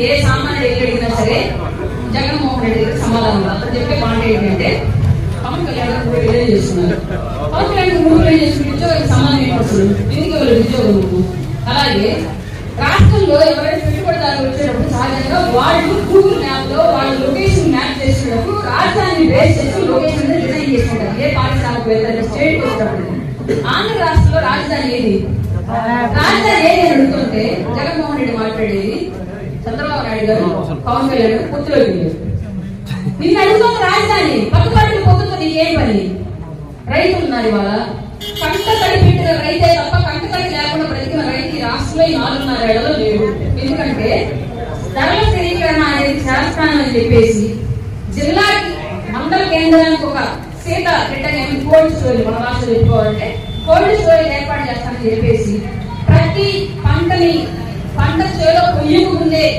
ఏ సామాన్యుడు ఏది అడిగినా సరే జగన్మోహన్ రెడ్డి గారికి సమాధానం అతను చెప్పే మాట ఏంటంటే పవన్ కళ్యాణ్ గారు 3 వేలు చేస్తున్నారు. పవన్ కళ్యాణ్ 3 వేలు చేసిన ఉద్యోగానికి సమాధానం ఏర్పడుతుంది. ఎందుకు వాళ్ళు ఉద్యోగం నువ్వు? అలాగే రాష్ట్రంలో ఎవరైనా పెట్టుబడిదారులు వచ్చేటప్పుడు సహజంగా వాళ్ళు గూగుల్ మ్యాప్ లో వాళ్ళు లొకేషన్ మ్యాప్ చేసేటప్పుడు రాజధాని బేస్ చేసి లొకేషన్ డిజైన్ చేసుకుంటారు. ఏ పాఠశాలకు స్టేట్ వచ్చేటప్పుడు ఆంధ్ర రాష్ట్రంలో రాజధాని ఏది అని అడుగుతుంటే జగన్మోహన్ రెడ్డి మాట్లాడేది చంద్రబాబు నాయుడు గారు పవన్ కళ్యాణ్ పొత్తులో నిన్ను అడుగుతున్న రాజధాని పక్కపట్లు పొత్తుతో నీకేం పని? రైతులు ఉన్నారు ఇవాళ కంట తడి పెట్టిన రైతే తప్ప కంట తడి లేకుండా బ్రతికిన రైతు ఈ రాష్ట్రంలో 4.5 ఏళ్లలో లేడు. ఎందుకంటే ధరల స్థిరీకరణ అనేది చేస్తానని చెప్పేసి జిల్లాకి మండల కేంద్రానికి ఒక సీత రిటర్న్ కోల్డ్ స్టోరీ మన రాష్ట్రంలో చెప్పుకోవాలంటే కోల్డ్ స్టోరీ ఏర్పాటు చేస్తానని చెప్పేసి ప్రతి పంట చేలో పొయ్యకు ముందే